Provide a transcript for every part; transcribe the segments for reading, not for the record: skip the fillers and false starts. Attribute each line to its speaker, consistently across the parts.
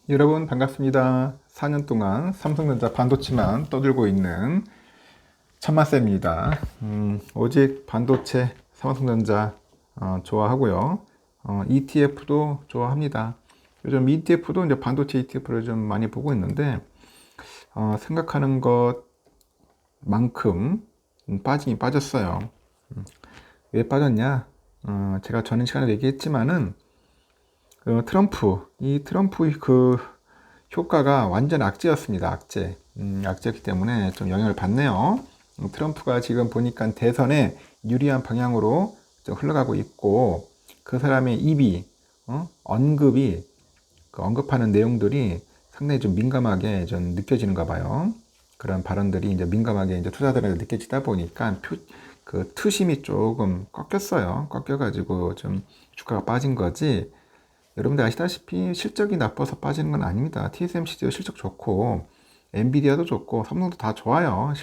Speaker 1: 여러분 반갑습니다. 4년 동안 삼성전자 반도체만 떠들고 있는 천마쌤입니다. 오직 반도체 삼성전자 좋아하고요. ETF도 좋아합니다. 요즘 ETF도 이제 반도체 ETF를 좀 많이 보고 있는데 생각하는 것만큼 빠지긴 빠졌어요. 왜 빠졌냐? 제가 전에 시간에 얘기했지만은 트럼프의 그 효과가 완전 악재였습니다. 악재. 악재였기 때문에 좀 영향을 받네요. 트럼프가 지금 보니까 대선에 유리한 방향으로 좀 흘러가고 있고, 그 사람의 입이, 언급이, 그 언급하는 내용들이 상당히 좀 민감하게 좀 느껴지는가 봐요. 그런 발언들이 이제 민감하게 이제 투자들한테 느껴지다 보니까 그 투심이 조금 꺾였어요. 꺾여가지고 좀 주가가 빠진 거지. 여러분들 아시다시피 실적이 나빠서 빠지는 건 아닙니다. TSMC도 실적 좋고 엔비디아도 좋고 삼성도 다 좋아요.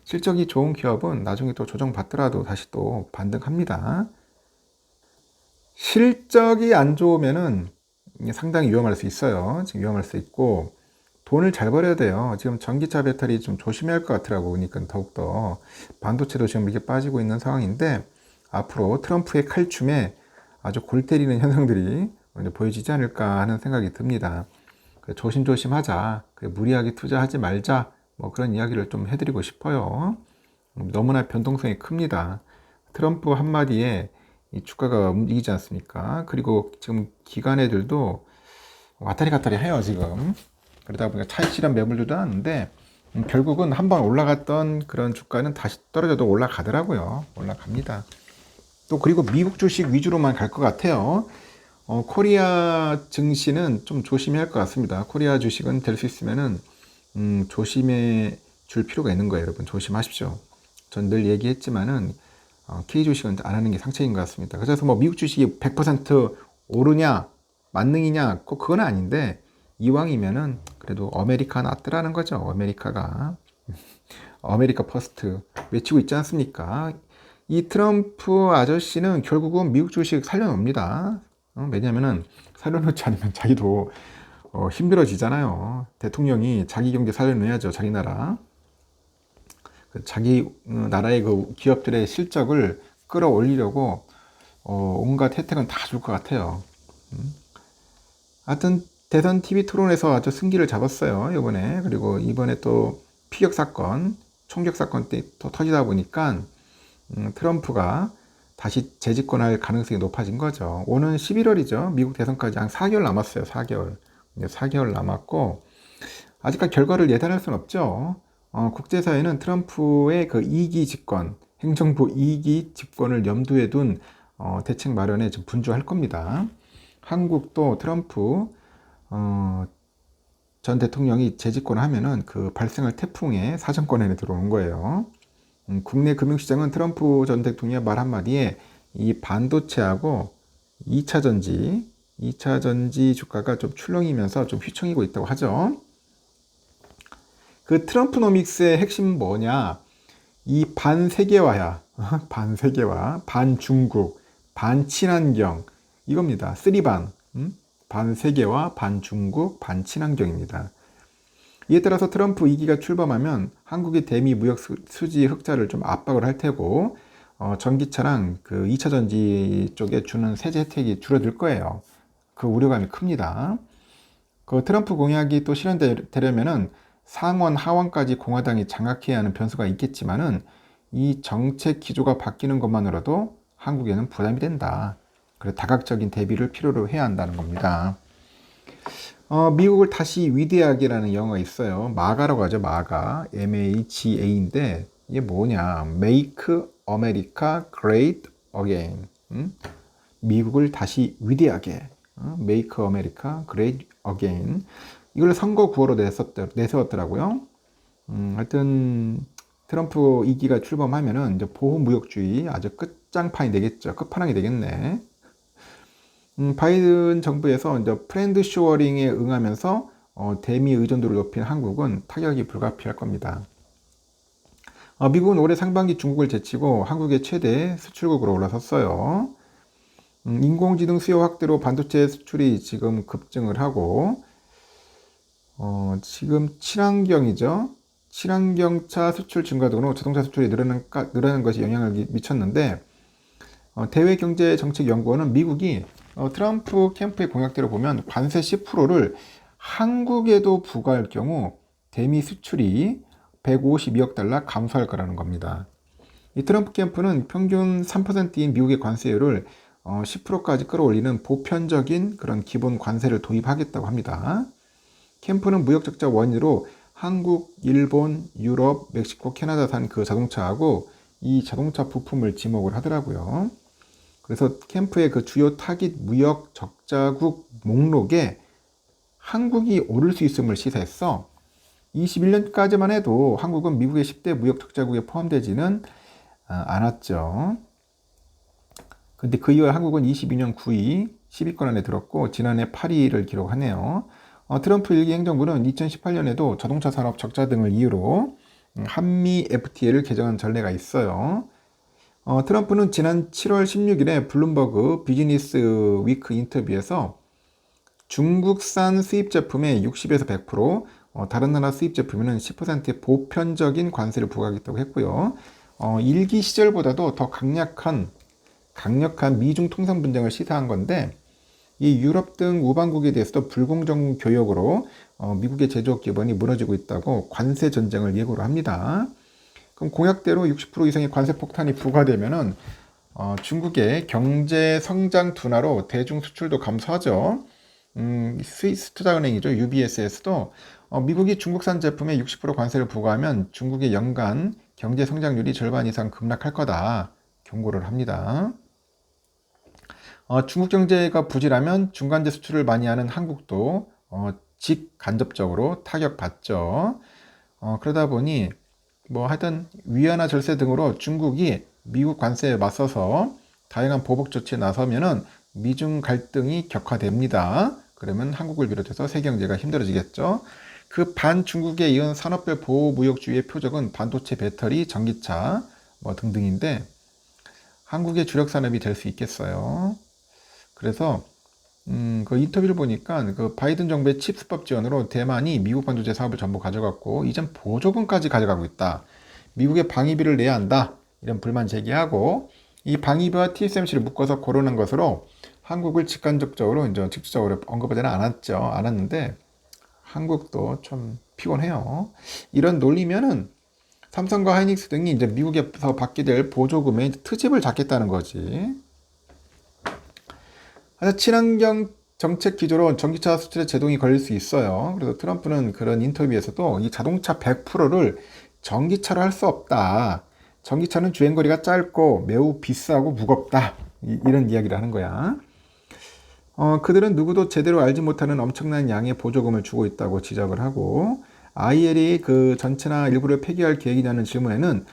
Speaker 1: 실적이 좋은 기업은 나중에 또 조정받더라도 다시 또 반등합니다. 실적이 안 좋으면은 상당히 위험할 수 있어요. 지금 위험할 수 있고 돈을 잘 벌여야 돼요. 지금 전기차 배터리 좀 조심해야 할 것 같더라고. 그러니까 더욱더 반도체도 지금 이렇게 빠지고 있는 상황인데 앞으로 트럼프의 칼춤에 아주 골 때리는 현상들이 보여지지 않을까 하는 생각이 듭니다. 조심조심 하자. 무리하게 투자하지 말자. 뭐 그런 이야기를 좀 해드리고 싶어요. 너무나 변동성이 큽니다. 트럼프 한마디에 이 주가가 움직이지 않습니까? 그리고 지금 기관애들도 왔다리 갔다리 해요, 지금. 그러다 보니까 차익실현 매물들도 하는데, 결국은 한번 올라갔던 그런 주가는 다시 떨어져도 올라가더라고요. 올라갑니다. 또 그리고 미국 주식 위주로만 갈 것 같아요. 코리아 증시는 좀 조심해야 할 것 같습니다. 코리아 주식은 될 수 있으면은 조심해 줄 필요가 있는 거예요. 여러분 조심하십시오. 전 늘 얘기했지만은 K 주식은 안 하는 게 상책인 것 같습니다. 그래서 뭐 미국 주식이 100% 오르냐 만능이냐 꼭 그건 아닌데 이왕이면은 그래도 아메리카 낫더라는 거죠. 아메리카가 아메리카 퍼스트 외치고 있지 않습니까? 이 트럼프 아저씨는 결국은 미국 주식 살려놓습니다. 왜냐면은 살려놓지 않으면 자기도 힘들어지잖아요. 대통령이 자기 경제 살려놓아야죠. 자기 나라. 자기 나라의 그 기업들의 실적을 끌어올리려고 온갖 혜택은 다 줄 것 같아요. 하여튼 대선 TV 토론에서 아주 승기를 잡았어요. 이번에. 그리고 이번에 또 피격 사건, 총격 사건 때 또 터지다 보니까 트럼프가 다시 재집권할 가능성이 높아진 거죠. 오는 11월이죠. 미국 대선까지 한 4개월 남았어요. 4개월. 이제 4개월 남았고 아직까지 결과를 예단할 수는 없죠. 국제사회는 트럼프의 그 2기 집권, 행정부 2기 집권을 염두에 둔 대책 마련에 좀 분주할 겁니다. 한국도 트럼프 전 대통령이 재집권을 하면은 그 발생할 태풍의 사정권에 들어오는 거예요. 국내 금융시장은 트럼프 전 대통령의 말 한마디에 이 반도체하고 2차 전지 주가가 좀 출렁이면서 좀 휘청이고 있다고 하죠. 그 트럼프노믹스의 핵심은 뭐냐? 이 반세계화야. 반세계화, 반중국, 반친환경. 이겁니다. 쓰리반. 반세계화, 반중국, 반친환경입니다. 이에 따라서 트럼프 2기가 출범하면 한국의 대미 무역 수지 흑자를 좀 압박을 할 테고 전기차랑 그 2차 전지 쪽에 주는 세제 혜택이 줄어들 거예요. 그 우려감이 큽니다. 그 트럼프 공약이 또 실현되려면은 상원 하원까지 공화당이 장악해야 하는 변수가 있겠지만은 이 정책 기조가 바뀌는 것만으로도 한국에는 부담이 된다. 그래서 다각적인 대비를 필요로 해야 한다는 겁니다. 미국을 다시 위대하게라는 영화가 있어요. 마가라고 하죠. 마가. MAGA인데 이게 뭐냐? Make America Great Again. 미국을 다시 위대하게. Make America Great Again. 이걸 선거 구호로 내세웠더라고요. 하여튼 트럼프 2기가 출범하면은 이제 보호무역주의 아주 끝장판이 되겠죠. 끝판왕이 되겠네. 바이든 정부에서 이제 프렌드 쇼어링에 응하면서 대미 의존도를 높인 한국은 타격이 불가피할 겁니다. 미국은 올해 상반기 중국을 제치고 한국의 최대 수출국으로 올라섰어요. 인공지능 수요 확대로 반도체 수출이 지금 급증을 하고 지금 친환경이죠. 친환경차 수출 증가 등으로 자동차 수출이 늘어난 것이 영향을 미쳤는데, 대외경제정책연구원은 미국이 트럼프 캠프의 공약대로 보면 관세 10%를 한국에도 부과할 경우 대미 수출이 152억 달러 감소할 거라는 겁니다. 이 트럼프 캠프는 평균 3%인 미국의 관세율을 10%까지 끌어올리는 보편적인 그런 기본 관세를 도입하겠다고 합니다. 캠프는 무역적자 원인으로 한국, 일본, 유럽, 멕시코, 캐나다산 그 자동차하고 이 자동차 부품을 지목을 하더라고요. 그래서 캠프의 그 주요 타깃 무역 적자국 목록에 한국이 오를 수 있음을 시사했어. 21년까지만 해도 한국은 미국의 10대 무역 적자국에 포함되지는 않았죠. 근데 그 이후에 한국은 22년 9위 10위권 안에 들었고 지난해 8위를 기록하네요. 트럼프 일기 행정부는 2018년에도 자동차 산업 적자 등을 이유로 한미 FTA를 개정한 전례가 있어요. 트럼프는 지난 7월 16일에 블룸버그 비즈니스 위크 인터뷰에서 중국산 수입 제품의 60에서 100%, 다른 나라 수입 제품에는 10%의 보편적인 관세를 부과하겠다고 했고요. 일기 시절보다도 더 강력한 미중 통상 분쟁을 시사한 건데, 이 유럽 등 우방국에 대해서도 불공정 교역으로 미국의 제조업 기반이 무너지고 있다고 관세 전쟁을 예고를 합니다. 그럼 공약대로 60% 이상의 관세 폭탄이 부과되면은 중국의 경제 성장 둔화로 대중 수출도 감소하죠. 스위스 투자은행이죠. UBS에서도 미국이 중국산 제품에 60% 관세를 부과하면 중국의 연간 경제 성장률이 절반 이상 급락할 거다 경고를 합니다. 중국 경제가 부실하면 중간재 수출을 많이 하는 한국도 직간접적으로 타격받죠. 그러다 보니 뭐 하여튼 위안화 절세 등으로 중국이 미국 관세에 맞서서 다양한 보복 조치에 나서면은 미중 갈등이 격화됩니다. 그러면 한국을 비롯해서 세계 경제가 힘들어지겠죠. 그 반중국에 이은 산업별 보호무역주의의 표적은 반도체, 배터리, 전기차 뭐 등등인데 한국의 주력 산업이 될 수 있겠어요. 그래서 그 인터뷰를 보니까 그 바이든 정부의 칩스법 지원으로 대만이 미국 반도체 사업을 전부 가져갔고 이젠 보조금까지 가져가고 있다. 미국에 방위비를 내야 한다. 이런 불만 제기하고 이 방위비와 TSMC를 묶어서 거론한 것으로 한국을 직접적으로 언급하지는 않았는데 한국도 좀 피곤해요. 이런 논리면은 삼성과 하이닉스 등이 이제 미국에서 받게 될 보조금의 트집을 잡겠다는 거지. 그래서 친환경 정책 기조로 전기차 수출에 제동이 걸릴 수 있어요. 그래서 트럼프는 그런 인터뷰에서도 이 자동차 100%를 전기차로 할 수 없다. 전기차는 주행거리가 짧고 매우 비싸고 무겁다. 이런 이야기를 하는 거야. 그들은 누구도 제대로 알지 못하는 엄청난 양의 보조금을 주고 있다고 지적을 하고 IRA 그 전체나 일부를 폐기할 계획이냐는 질문에는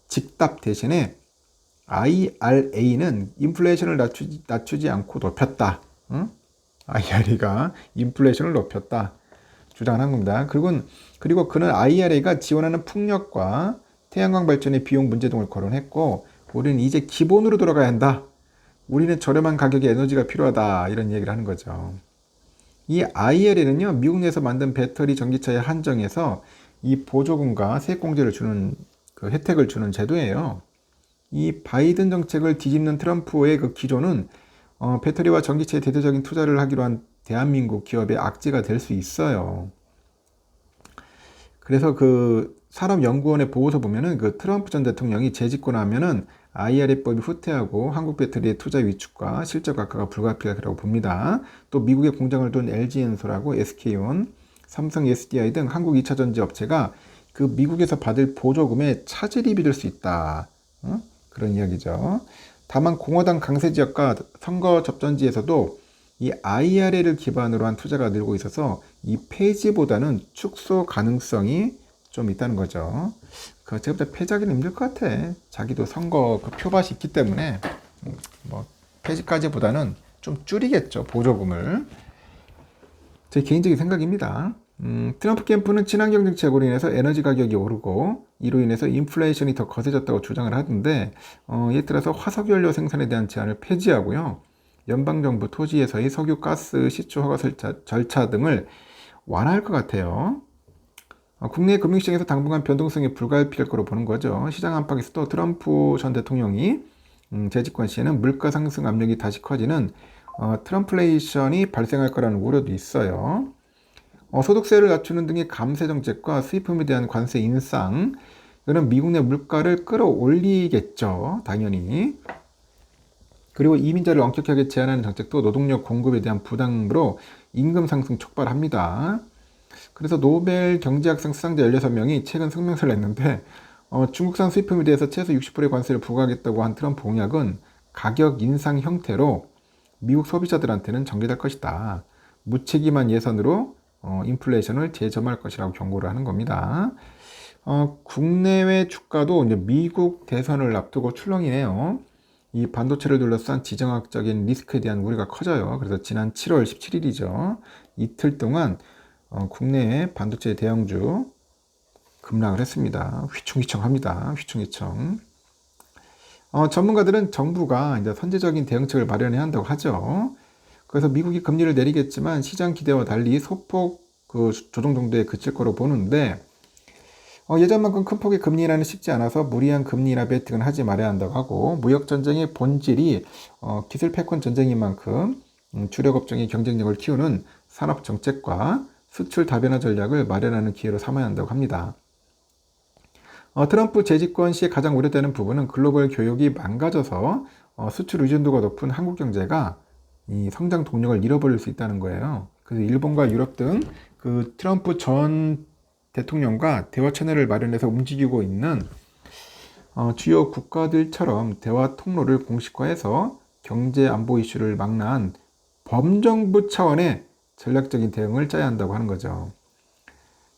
Speaker 1: 직답 대신에 IRA는 인플레이션을 낮추지 않고 높였다. 응? IRA가 인플레이션을 높였다. 주장한 겁니다. 그리고 그는 IRA가 지원하는 풍력과 태양광 발전의 비용 문제 등을 거론했고 우리는 이제 기본으로 돌아가야 한다. 우리는 저렴한 가격의 에너지가 필요하다. 이런 얘기를 하는 거죠. 이 IRA는요. 미국 내에서 만든 배터리 전기차에 한정해서 이 보조금과 세액공제를 주는 그 혜택을 주는 제도예요. 이 바이든 정책을 뒤집는 트럼프의 그 기조는 배터리와 전기차에 대대적인 투자를 하기로 한 대한민국 기업의 악재가 될 수 있어요. 그래서 그 산업연구원의 보고서 보면은 그 트럼프 전 대통령이 재집고 나면은 IRA법이 후퇴하고 한국 배터리의 투자 위축과 실적 악화가 불가피하다고 봅니다. 또 미국에 공장을 둔 LG엔솔하고 SK온, 삼성 SDI 등 한국 2차 전지 업체가 그 미국에서 받을 보조금에 차질이 빚을 수 있다. 그런 이야기죠. 다만 공화당 강세 지역과 선거 접전지에서도 이 IRA를 기반으로 한 투자가 늘고 있어서 이 폐지보다는 축소 가능성이 좀 있다는 거죠. 제가 볼 때 폐지하기는 힘들 것 같아. 자기도 선거 그 표밭이 있기 때문에 뭐 폐지까지보다는 좀 줄이겠죠. 보조금을. 제 개인적인 생각입니다. 트럼프 캠프는 친환경 정책으로 인해서 에너지 가격이 오르고 이로 인해서 인플레이션이 더 거세졌다고 주장을 하던데 예를 들어서 화석연료 생산에 대한 제한을 폐지하고요. 연방정부 토지에서의 석유, 가스, 시추 허가 절차 등을 완화할 것 같아요. 국내 금융시장에서 당분간 변동성이 불가피할 거로 보는 거죠. 시장 안팎에서도 트럼프 전 대통령이 재집권 시에는 물가 상승 압력이 다시 커지는 트럼플레이션이 발생할 거라는 우려도 있어요. 소득세를 낮추는 등의 감세 정책과 수입품에 대한 관세 인상, 이거는 미국 내 물가를 끌어올리겠죠, 당연히. 그리고 이민자를 엄격하게 제한하는 정책도 노동력 공급에 대한 부담으로 임금 상승 촉발합니다. 그래서 노벨 경제학상 수상자 16명이 최근 성명서를 냈는데 중국산 수입품에 대해서 최소 60%의 관세를 부과하겠다고 한 트럼프 공약은 가격 인상 형태로 미국 소비자들한테는 전개될 것이다. 무책임한 예산으로 인플레이션을 재점할 것이라고 경고를 하는 겁니다. 국내외 주가도 이제 미국 대선을 앞두고 출렁이네요. 이 반도체를 둘러싼 지정학적인 리스크에 대한 우려가 커져요. 그래서 지난 7월 17일이죠. 이틀 동안 국내의 반도체 대형주 급락을 했습니다. 휘청휘청합니다. 휘청휘청. 전문가들은 정부가 이제 선제적인 대응책을 마련해야 한다고 하죠. 그래서 미국이 금리를 내리겠지만 시장 기대와 달리 소폭 조정 정도에 그칠 거로 보는데 예전만큼 큰 폭의 금리 인하는 쉽지 않아서 무리한 금리 인하 베팅은 하지 말아야 한다고 하고 무역 전쟁의 본질이 기술 패권 전쟁인 만큼 주력 업종의 경쟁력을 키우는 산업 정책과 수출 다변화 전략을 마련하는 기회로 삼아야 한다고 합니다. 트럼프 재집권 시에 가장 우려되는 부분은 글로벌 교역이 망가져서 수출 의존도가 높은 한국 경제가 이 성장 동력을 잃어버릴 수 있다는 거예요. 그래서 일본과 유럽 등 그 트럼프 전 대통령과 대화 채널을 마련해서 움직이고 있는 주요 국가들처럼 대화 통로를 공식화해서 경제 안보 이슈를 망라한 범정부 차원의 전략적인 대응을 짜야 한다고 하는 거죠.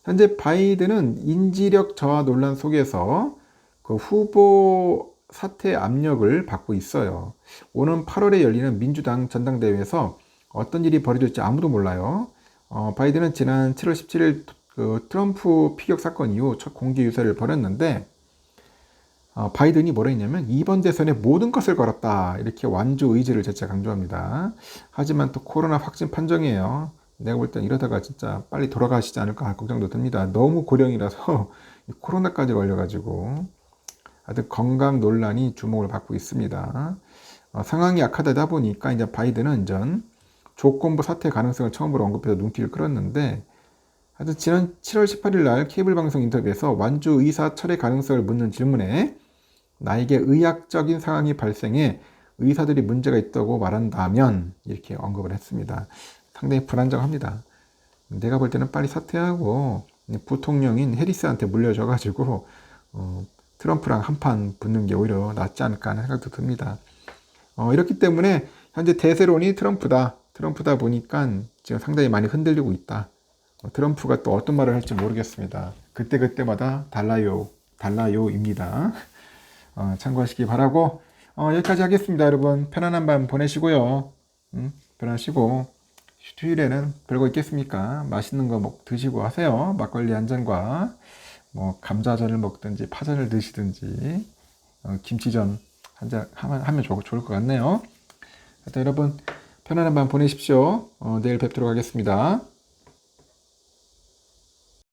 Speaker 1: 현재 바이든은 인지력 저하 논란 속에서 그 후보 사퇴 압력을 받고 있어요. 오는 8월에 열리는 민주당 전당대회에서 어떤 일이 벌어질지 아무도 몰라요. 바이든은 지난 7월 17일 그 트럼프 피격 사건 이후 첫 공개 유세를 벌였는데 바이든이 뭐라 했냐면 이번 대선에 모든 것을 걸었다 이렇게 완주 의지를 재차 강조합니다. 하지만 또 코로나 확진 판정이에요. 내가 볼 땐 이러다가 진짜 빨리 돌아가시지 않을까 걱정도 듭니다. 너무 고령이라서 코로나까지 걸려가지고 하여튼 건강 논란이 주목을 받고 있습니다. 상황이 악화되다 보니까 이제 바이든은 전 조건부 사퇴 가능성을 처음으로 언급해서 눈길을 끌었는데 하여튼 지난 7월 18일 날 케이블 방송 인터뷰에서 완주 의사 철회 가능성을 묻는 질문에 나에게 의학적인 상황이 발생해 의사들이 문제가 있다고 말한다면 이렇게 언급을 했습니다. 상당히 불안정합니다. 내가 볼 때는 빨리 사퇴하고 부통령인 해리스한테 물려줘가지고 트럼프랑 한판 붙는 게 오히려 낫지 않을까 하는 생각도 듭니다. 이렇기 때문에 현재 대세론이 트럼프다 보니까 지금 상당히 많이 흔들리고 있다. 트럼프가 또 어떤 말을 할지 모르겠습니다. 그때그때마다 달라요입니다. 참고하시기 바라고 여기까지 하겠습니다. 여러분 편안한 밤 보내시고요. 편하시고 휴일에는 별거 있겠습니까? 맛있는 거 드시고 하세요. 막걸리 한 잔과 뭐 감자전을 먹든지 파전을 드시든지 김치전 한 잔 하면 좋을 것 같네요. 하여튼 여러분 편안한 밤 보내십시오. 내일 뵙도록 하겠습니다.